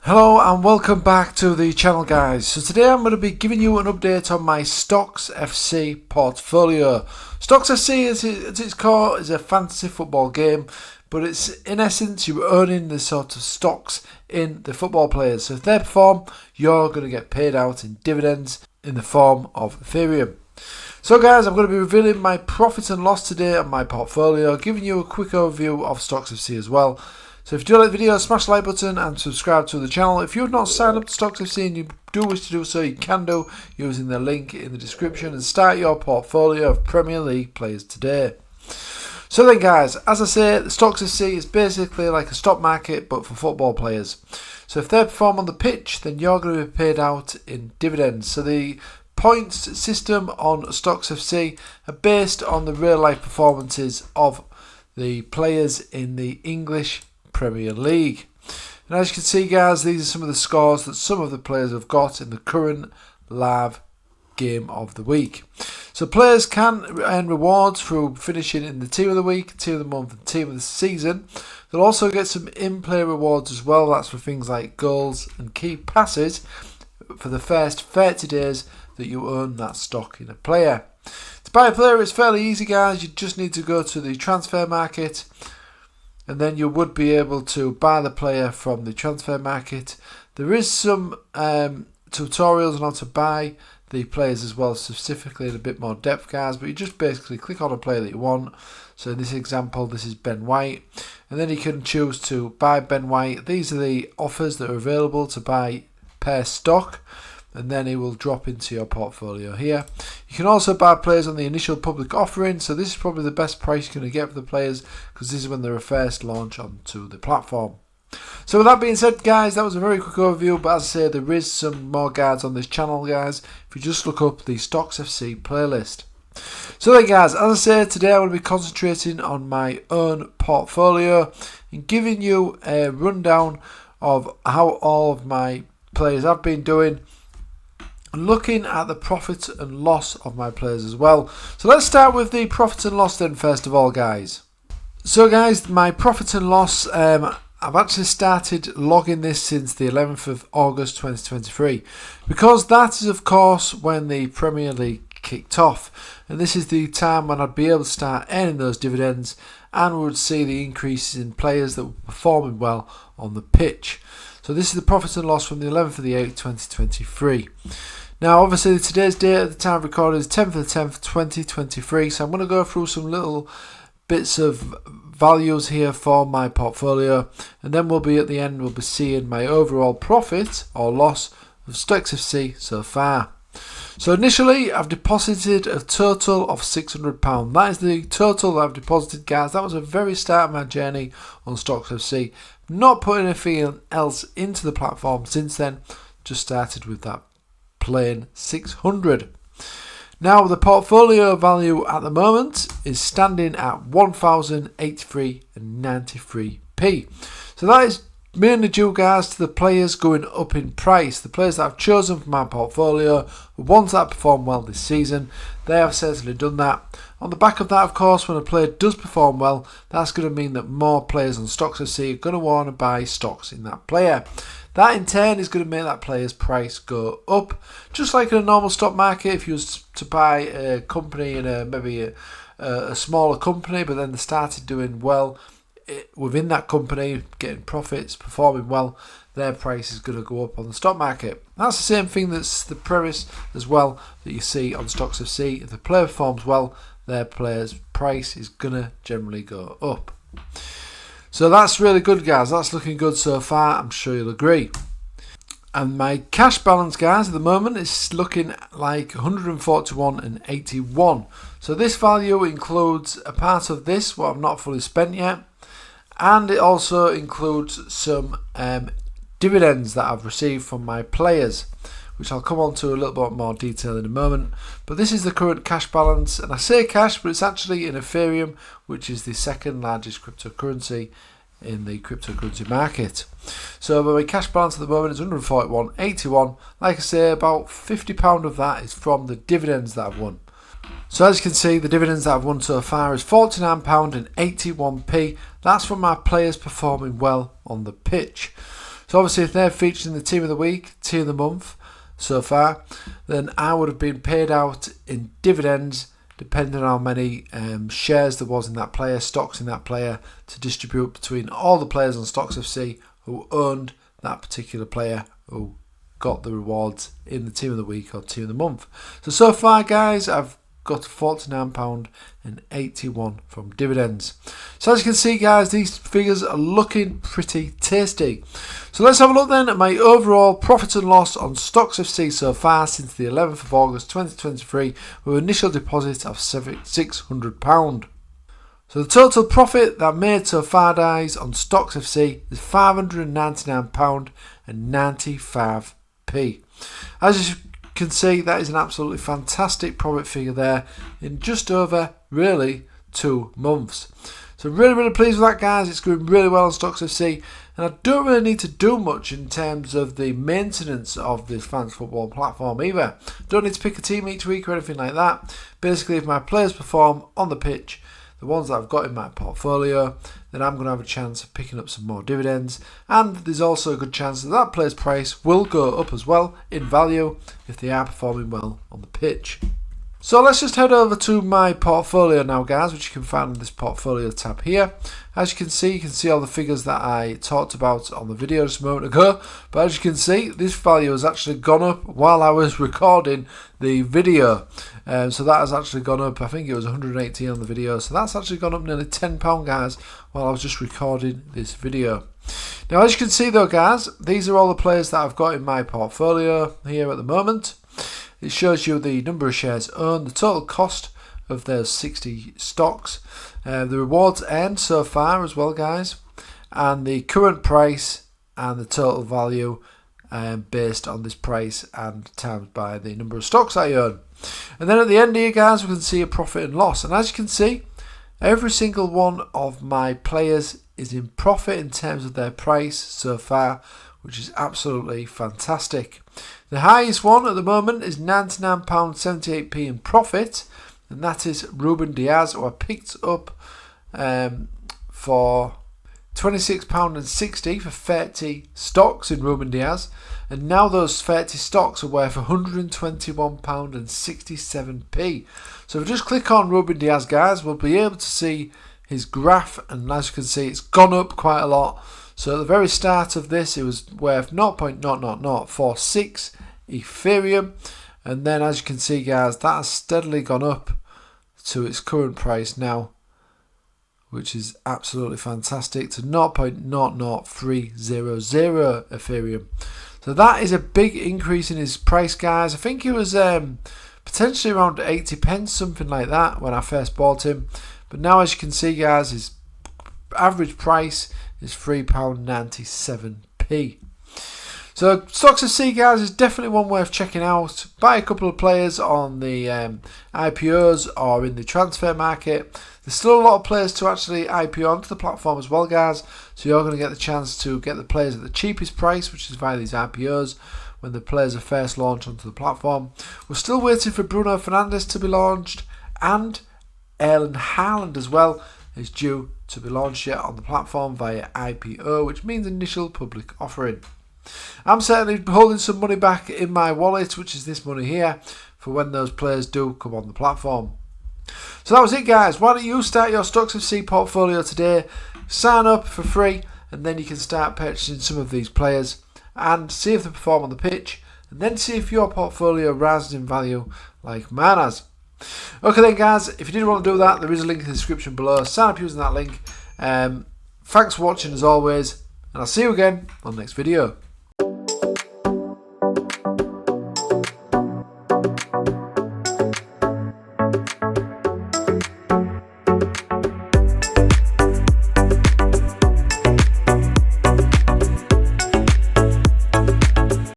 Hello and welcome back to the channel, guys. So today I'm going to be giving you an update on my Stocks FC portfolio. Stocks FC at its core is a fantasy football game, but it's in essence you're earning the sort of stocks in the football players. So if they perform, you're going to get paid out in dividends in the form of Ethereum. So guys, I'm going to be revealing my profit and loss today on my portfolio, giving you a quick overview of Stocks FC as well. So if you do like the video, smash the like button and subscribe to the channel. If you've not signed up to Stocks FC and you do wish to do so, you can do using the link in the description and start your portfolio of Premier League players today. So then guys, as I say, the Stocks FC is basically like a stock market but for football players. So if they perform on the pitch, then you're going to be paid out in dividends. So the points system on Stocks FC are based on the real life performances of the players in the English Premier League. And as you can see, guys, these are some of the scores that some of the players have got in the current live game of the week. So players can earn rewards through finishing in the team of the week, team of the month and team of the season. They'll also get some in-play rewards as well. That's for things like goals and key passes for the first 30 days that you earn that stock in a player. To buy a player is fairly easy, guys. You just need to go to the transfer market, and then you would be able to buy the player from the transfer market. There is some tutorials on how to buy the players as well, specifically in a bit more depth, guys, but you just basically click on a player that you want. So in this example, this is Ben White, and then you can choose to buy Ben White. These are the offers that are available to buy per stock, and then it will drop into your portfolio here. You can also buy players on the initial public offering, so this is probably the best price you're going to get for the players because this is when they're first launched onto the platform. So with that being said, guys, that was a very quick overview, but as I say, there is some more guides on this channel, guys, if you just look up the Stocks FC playlist. So then, guys, as I said, today I'm going to be concentrating on my own portfolio and giving you a rundown of how all of my players have been doing, looking at the profit and loss of my players as well. So let's start with the profit and loss then, first of all, guys. So guys, my profit and loss, I've actually started logging this since the 11th of August 2023, because that is of course when the Premier League kicked off, and this is the time when I'd be able to start earning those dividends and we would see the increases in players that were performing well on the pitch. So this is the profit and loss from the 11th of the 8th 2023. Now obviously today's date at the time of recording is 10th of the 10th 2023, so I'm going to go through some little bits of values here for my portfolio, and then we'll be at the end, we'll be seeing my overall profit or loss of Stocks FC so far. So initially I've deposited a total of £600. That is the total that I've deposited, guys. That was a very start of my journey on Stocks FC. Not putting anything else into the platform since then, just started with that plain 600. Now the portfolio value at the moment is standing at 1,083.93p. So that is mainly due, guys, to the players going up in price. The players that I've chosen for my portfolio, the ones that perform well this season, they have certainly done that. On the back of that, of course, when a player does perform well, that's going to mean that more players on Stocks FC are going to want to buy stocks in that player. That in turn is going to make that player's price go up. Just like in a normal stock market, if you was to buy a company in maybe a smaller company, but then they started doing well within that company, getting profits, performing well, their price is going to go up on the stock market. That's the same thing, that's the premise as well that you see on Stocks FC. If the player performs well, their player's price is going to generally go up. So that's really good, guys. That's looking good so far. I'm sure you'll agree. And my cash balance, guys, at the moment is looking like 141.81. So this value includes a part of this, what I've not fully spent yet, and it also includes some dividends that I've received from my players, which I'll come on to a little bit more detail in a moment. But this is the current cash balance, and I say cash, but it's actually in Ethereum, which is the second largest cryptocurrency in the cryptocurrency market. So my cash balance at the moment is 141.81. Like I say, about £50 of that is from the dividends that I've won. So as you can see, the dividends that I've won so far is £49.81. That's from my players performing well on the pitch. So obviously if they're featured in the team of the week, team of the month so far, then I would have been paid out in dividends depending on how many shares there was in that player, stocks in that player, to distribute between all the players on Stocks FC who owned that particular player who got the rewards in the team of the week or team of the month. So far guys, I've got £49.81 from dividends. So as you can see guys, these figures are looking pretty tasty. So let's have a look then at my overall profit and loss on Stocks FC so far since the 11th of August 2023 with an initial deposit of £600. So the total profit that I've made so far guys on Stocks FC is £599.95. As you can see, that is an absolutely fantastic profit figure there in just over really 2 months. So really pleased with that guys. It's going really well on Stocks FC, and I don't really need to do much in terms of the maintenance of this fantasy football platform either. Don't need to pick a team each week or anything like that. Basically if my players perform on the pitch, the ones that I've got in my portfolio, then I'm going to have a chance of picking up some more dividends, and there's also a good chance that that player's price will go up as well in value if they are performing well on the pitch. So let's just head over to my portfolio now guys, which you can find in this portfolio tab here. As you can see all the figures that I talked about on the video just a moment ago, but as you can see, this value has actually gone up while I was recording the video. So that has actually gone up, I think it was 118 on the video, so that's actually gone up nearly £10 guys while I was just recording this video. Now as you can see though guys, these are all the players that I've got in my portfolio here at the moment. It shows you the number of shares owned, the total cost of those 60 stocks, the rewards earned so far as well guys, and the current price and the total value based on this price and times by the number of stocks I own. And then at the end here guys, we can see a profit and loss, and as you can see, every single one of my players is in profit in terms of their price so far, which is absolutely fantastic. The highest one at the moment is £99.78p in profit, and that is Ruben Diaz, who I picked up for £26.60 for 30 stocks in Ruben Diaz, and now those 30 stocks are worth £121.67p. So if we just click on Ruben Diaz guys, we'll be able to see his graph, and as you can see it's gone up quite a lot. So at the very start of this it was worth 0.00046 Ethereum, and then as you can see guys, that has steadily gone up to its current price now, which is absolutely fantastic, to 0.00300 Ethereum. So that is a big increase in his price guys. I think it was potentially around 80 pence, something like that when I first bought him, but now as you can see guys, his average price is £3.97p. So Stocks FC guys is definitely one worth checking out. Buy a couple of players on the IPOs or in the transfer market. There's still a lot of players to actually IPO onto the platform as well guys, so you're going to get the chance to get the players at the cheapest price, which is via these IPOs when the players are first launched onto the platform. We're still waiting for Bruno Fernandes to be launched, and Erling Haaland as well is due to be launched yet on the platform via IPO, which means initial public offering. I'm certainly holding some money back in my wallet, which is this money here, for when those players do come on the platform. So that was it guys. Why don't you start your Stocks FC portfolio today, sign up for free, and then you can start purchasing some of these players and see if they perform on the pitch, and then see if your portfolio rises in value like mine has. Okay then guys, if you did want to do that, there is a link in the description below. Sign up using that link. Thanks for watching as always, and I'll see you again on the next video.